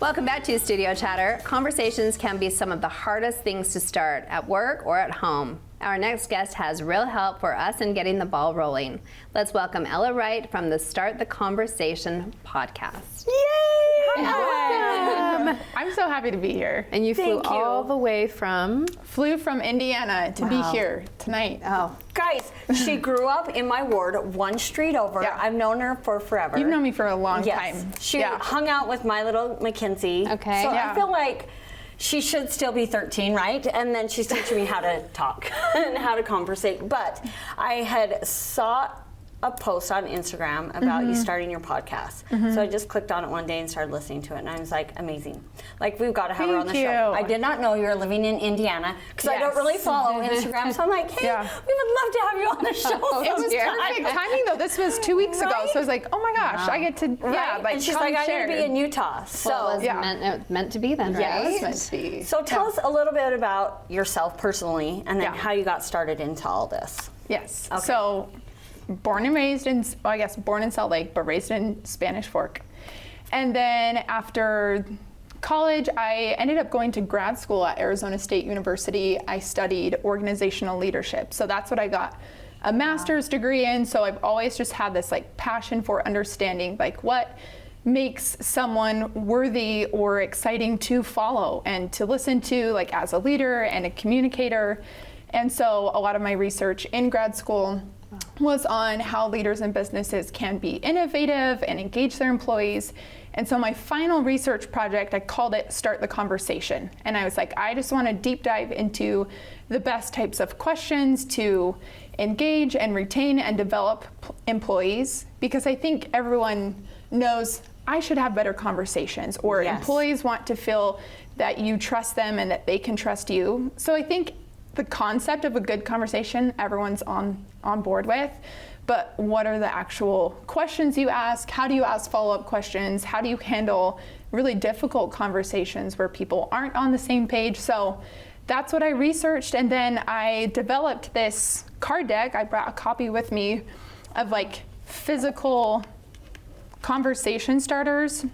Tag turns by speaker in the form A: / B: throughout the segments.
A: Welcome back to Studio Chatter. Conversations can be some of the hardest things to start at work or at home. Our next guest has real help for us in getting the ball rolling. Let's welcome Ella Wright from the Start the Conversation podcast.
B: Yay!
A: Welcome.
B: I'm so happy to be here.
A: And you flew all the way from?
B: Flew from Indiana to be here tonight.
A: Oh.
C: Guys, she grew up in my ward, one street over.
B: Yeah.
C: I've known her for forever.
B: You've known me for a long
C: Yes.
B: time.
C: She hung out with my little Mackenzie.
A: Okay.
C: So
B: Yeah.
C: I feel like she should still be 13, right? And then she's teaching me how to talk and how to conversate. But I had saw a post on Instagram about you starting your podcast. So I just clicked on it one day and started listening to it, and I was like, amazing. Like, we've got to have her on the
B: Thank
C: show.
B: you.
C: I did not know you were living in Indiana, because I don't
B: Yes.
C: really follow Instagram. So I'm like, hey, we would love to have you on the show.
B: It was perfect timing though. This was 2 weeks ago,
C: Right?
B: so I was like, oh my gosh, I get to,
C: And she's
B: come
C: like, I'm
B: share.
C: going to be in Utah. So,
A: Well, it was meant to be then,
C: Yes.
A: right?
B: It's meant to be.
C: so tell us a little bit about yourself personally, and then how you got started into all this.
B: Yes.
C: Okay.
B: So, born and raised in, well, I guess born in Salt Lake, but raised in Spanish Fork. And then after college, I ended up going to grad school at Arizona State University. I studied organizational leadership. So that's what I got a master's degree in. So I've always just had this like passion for understanding like what makes someone worthy or exciting to follow and to listen to, like as a leader and a communicator. And so a lot of my research in grad school was on how leaders and businesses can be innovative and engage their employees. And so my final research project, I called it Start the Conversation. And I was like, I just want to deep dive into the best types of questions to engage and retain and develop employees, because I think everyone knows I should have better conversations, or employees want to feel that you trust them and that they can trust you. So I think the concept of a good conversation, everyone's on board with, but what are the actual questions you ask? How do you ask follow-up questions? How do you handle really difficult conversations where people aren't on the same page? So that's what I researched, and then I developed this card deck. I brought a copy with me of like physical conversation starters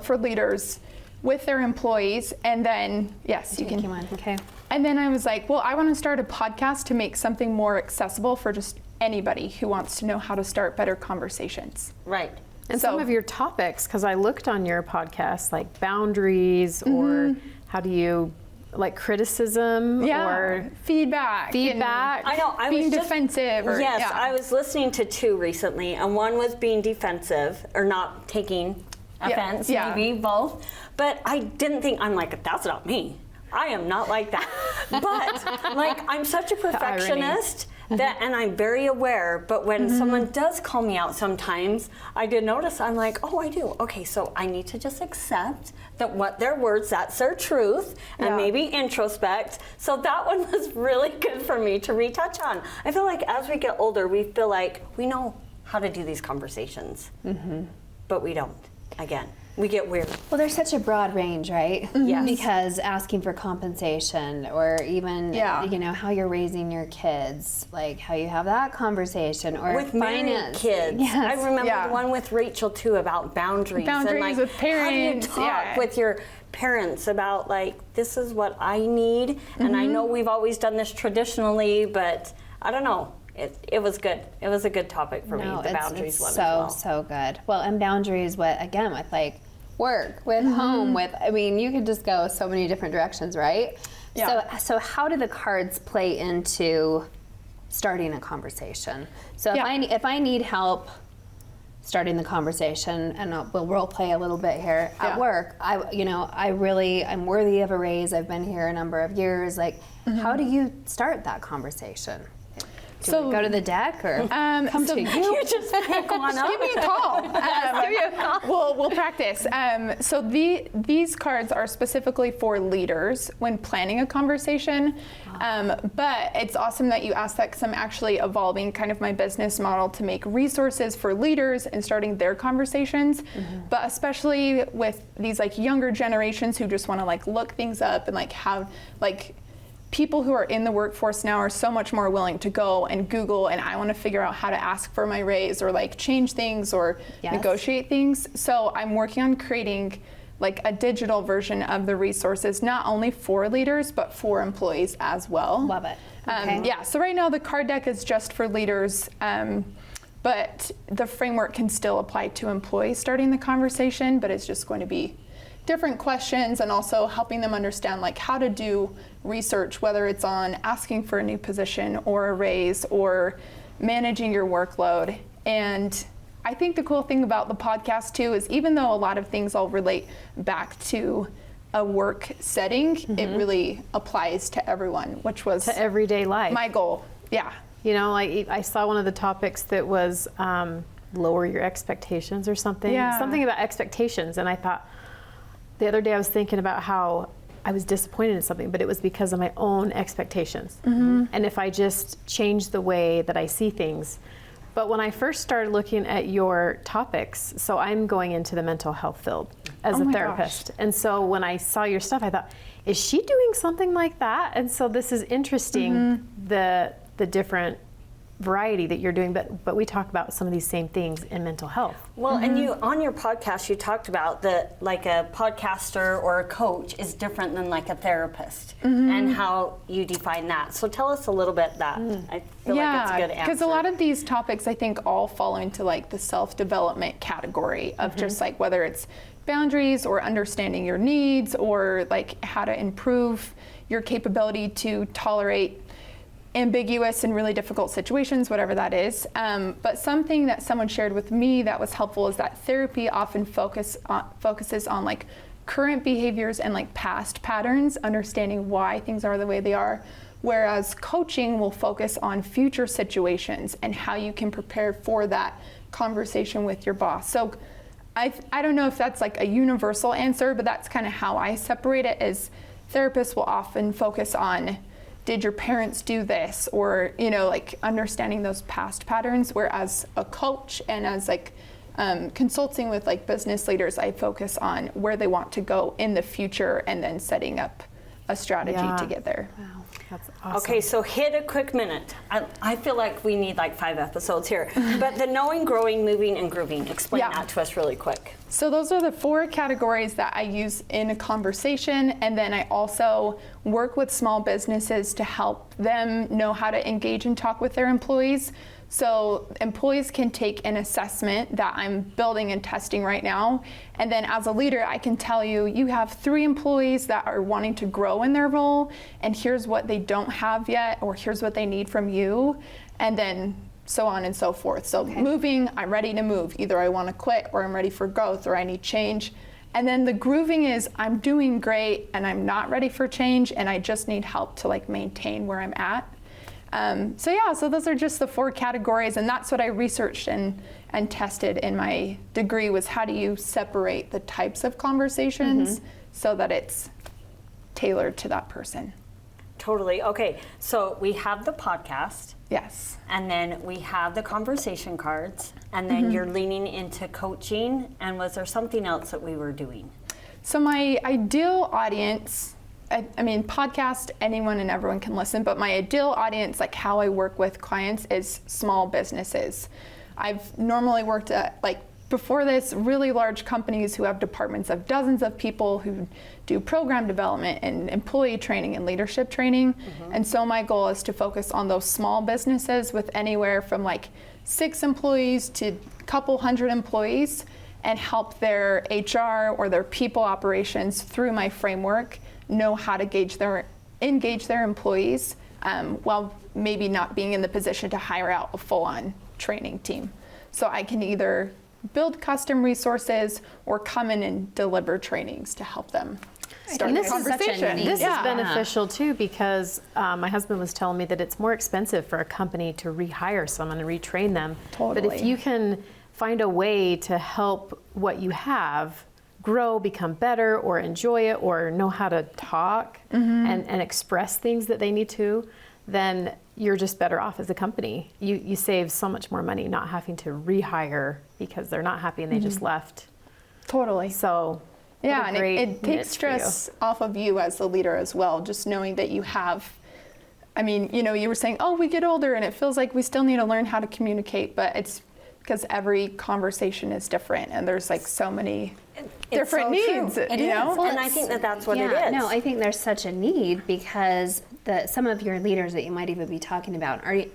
B: for leaders with their employees. And then, yes, you can.
A: Okay.
B: And then I was like, well, I want to start a podcast to make something more accessible for just anybody who wants to know how to start better conversations.
C: Right.
D: And
B: So-
D: some of your topics, because I looked on your podcast, like boundaries or how do you, like criticism or
B: feedback.
D: feedback.
C: I know. I
B: Being
C: was just,
B: defensive. Or,
C: yes,
B: yeah.
C: I was listening to two recently, and one was being defensive or not taking offense, maybe both. But I didn't think, I'm like, that's not me. I am not like that. But like, I'm such a perfectionist that, and I'm very aware, but when someone does call me out sometimes, I did notice, I'm like, oh, I do. Okay, so I need to just accept that what their words, that's their truth, and maybe introspect. So that one was really good for me to retouch on. I feel like as we get older, we feel like we know how to do these conversations, but we don't. Again, we get weird.
A: Well, there's such a broad range, right?
C: Yes.
A: Because asking for compensation, or even, you know, how you're raising your kids, like how you have that conversation, or
C: With married
A: finance.
C: kids.
A: Yes.
C: I remember the one with Rachel too about boundaries.
B: Boundaries
C: and like,
B: with parents,
C: how do you talk with your parents about like, this is what I need, and I know we've always done this traditionally, but I don't know. It was good. It was a good topic for me. The boundaries
A: it's
C: one
A: so,
C: as well.
A: so good. Well, and boundaries, with like work, with home, with, I mean, you could just go so many different directions, right?
B: Yeah.
A: So how do the cards play into starting a conversation? So if I need help starting the conversation, and we'll role play a little bit here at work, I'm worthy of a raise. I've been here a number of years. Like, how do you start that conversation? Do we go to the deck, or come to you?
C: You just pick one up.
B: Give me a call.
A: Give me a call.
B: We'll practice. So these cards are specifically for leaders when planning a conversation. But it's awesome that you asked that, because I'm actually evolving kind of my business model to make resources for leaders and starting their conversations. But especially with these like younger generations who just want to like look things up and like have like people who are in the workforce now are so much more willing to go and Google, and I want to figure out how to ask for my raise or like change things or negotiate things. So I'm working on creating like a digital version of the resources, not only for leaders, but for employees as well.
A: Love it. Okay.
B: Yeah, so right now the card deck is just for leaders, but the framework can still apply to employees starting the conversation, but it's just going to be different questions and also helping them understand like how to do research, whether it's on asking for a new position or a raise or managing your workload. And I think the cool thing about the podcast too is even though a lot of things all relate back to a work setting, it really applies to everyone, which was
D: To everyday life.
B: my goal. Yeah.
D: You know, like I saw one of the topics that was lower your expectations or something.
B: Yeah.
D: Something about expectations. And I thought, the other day I was thinking about how I was disappointed in something, but it was because of my own expectations. And if I just change the way that I see things. But when I first started looking at your topics, so I'm going into the mental health field as
B: Oh
D: a
B: my
D: therapist.
B: gosh.
D: And so when I saw your stuff, I thought, is she doing something like that? And so this is interesting, the different variety that you're doing, but we talk about some of these same things in mental health.
C: Well, and you on your podcast you talked about that like a podcaster or a coach is different than like a therapist and how you define that. So tell us a little bit that. I feel like it's a good answer.
B: Because a lot of these topics I think all fall into like the self-development category of just like whether it's boundaries or understanding your needs or like how to improve your capability to tolerate ambiguous and really difficult situations, whatever that is. But something that someone shared with me that was helpful is that therapy often focuses on like current behaviors and like past patterns, understanding why things are the way they are, whereas coaching will focus on future situations and how you can prepare for that conversation with your boss. So I don't know if that's like a universal answer, but that's kind of how I separate it. As therapists will often focus on, did your parents do this, or like understanding those past patterns, whereas a coach and as like consulting with like business leaders, I focus on where they want to go in the future and then setting up a strategy to get there.
D: Wow, that's awesome.
C: Okay, so hit a quick minute. I feel like we need like 5 episodes here. But the knowing, growing, moving, and grooving, explain that to us really quick.
B: So those are the 4 categories that I use in a conversation, and then I also work with small businesses to help them know how to engage and talk with their employees. So employees can take an assessment that I'm building and testing right now, and then as a leader I can tell you, you have 3 employees that are wanting to grow in their role, and here's what they don't have yet, or here's what they need from you, and then so on and so forth. So moving, I'm ready to move. Either I want to quit, or I'm ready for growth, or I need change. And then the grooving is I'm doing great and I'm not ready for change, and I just need help to like maintain where I'm at. So those are just the 4 categories, and that's what I researched and tested in my degree, was how do you separate the types of conversations so that it's tailored to that person.
C: Totally. Okay, so we have the podcast.
B: Yes.
C: And then we have the conversation cards, and then you're leaning into coaching. And was there something else that we were doing?
B: So my ideal audience, I mean, podcast, anyone and everyone can listen, but my ideal audience, like how I work with clients, is small businesses. I've normally worked at, like, before this, really large companies who have departments of dozens of people who do program development and employee training and leadership training. And so my goal is to focus on those small businesses with anywhere from like 6 employees to a couple hundred employees, and help their HR or their people operations through my framework know how to engage their employees while maybe not being in the position to hire out a full-on training team. So I can either build custom resources or come in and deliver trainings to help them start the conversation.
D: This is beneficial too, because my husband was telling me that it's more expensive for a company to rehire someone and retrain them.
B: Totally.
D: But if you can find a way to help what you have grow, become better, or enjoy it, or know how to talk and express things that they need to, then you're just better off as a company. You save so much more money not having to rehire because they're not happy and they just left.
B: Totally.
D: So
B: yeah, and it takes stress off of you as the leader as well, just knowing that you have, I mean, you were saying, oh, we get older and it feels like we still need to learn how to communicate, but it's because every conversation is different, and there's like so many different
C: so
B: needs.
C: True. It
B: you know?
C: is. And I think that that's what it
A: Yeah,
C: is.
A: no, I think there's such a need because some of your leaders that you might even be talking about are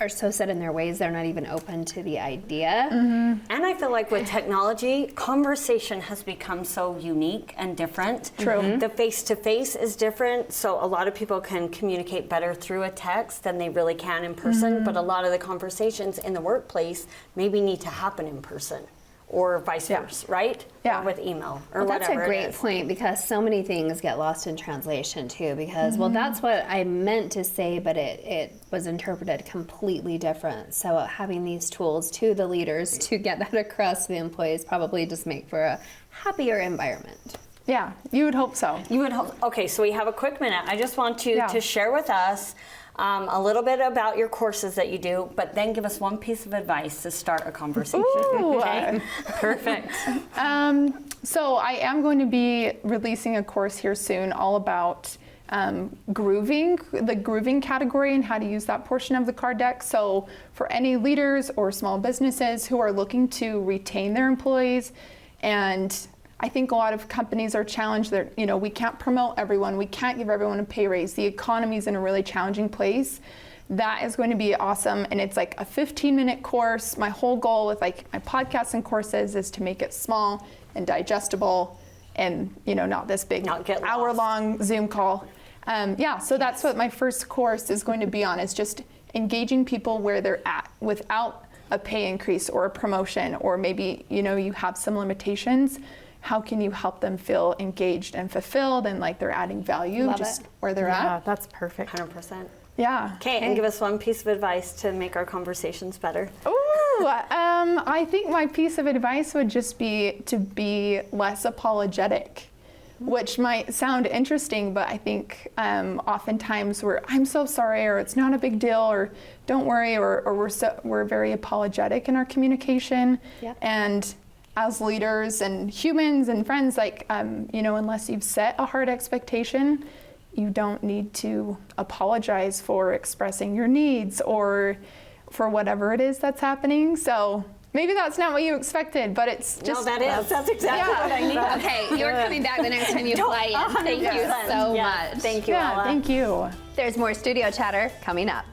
A: so set in their ways they're not even open to the idea.
C: And I feel like with technology, conversation has become so unique and different.
B: True.
C: The face-to-face is different, so a lot of people can communicate better through a text than they really can in person, but a lot of the conversations in the workplace maybe need to happen in person. Or vice versa, right?
B: Yeah.
C: Or with email or
A: Well, that's
C: whatever
A: a
C: it
A: great
C: is.
A: point because so many things get lost in translation too. Because well, that's what I meant to say, but it was interpreted completely different. So having these tools to the leaders to get that across to the employees probably just make for a happier environment.
B: Yeah, you would hope so.
C: You would hope. Okay, so we have a quick minute. I just want you
B: Yeah.
C: to share with us a little bit about your courses that you do, but then give us one piece of advice to start a conversation.
B: Ooh.
C: Okay, perfect.
B: So I am going to be releasing a course here soon all about grooving, the grooving category and how to use that portion of the card deck. So for any leaders or small businesses who are looking to retain their employees, and I think a lot of companies are challenged that, you know, we can't promote everyone, we can't give everyone a pay raise, the economy is in a really challenging place. That is going to be awesome, and it's like a 15-minute course. My whole goal with like my podcasts and courses is to make it small and digestible, and you know, not this big
C: Not get lost.
B: hour-long Zoom call. So that's what my first course is going to be on, is just engaging people where they're at without a pay increase or a promotion, or maybe, you know, you have some limitations. How can you help them feel engaged and fulfilled and like they're adding value
A: Love
B: just
A: it.
B: where they're
D: Yeah,
B: at?
D: that's perfect.
C: 100%.
B: Yeah.
C: Okay, and give us one piece of advice to make our conversations better.
B: Ooh, I think my piece of advice would just be to be less apologetic, which might sound interesting, but I think oftentimes I'm so sorry, or it's not a big deal, or don't worry, or we're very apologetic in our communication.
A: Yep.
B: And as leaders and humans and friends, like, you know, unless you've set a hard expectation, you don't need to apologize for expressing your needs or for whatever it is that's happening. So maybe that's not what you expected, but it's just.
C: No, that is. That's exactly what I need.
A: Okay, you're coming back the next time you fly in. Thank you so much.
C: Thank you,
B: Yeah,
C: Ella.
B: thank you.
A: There's more studio chatter coming up.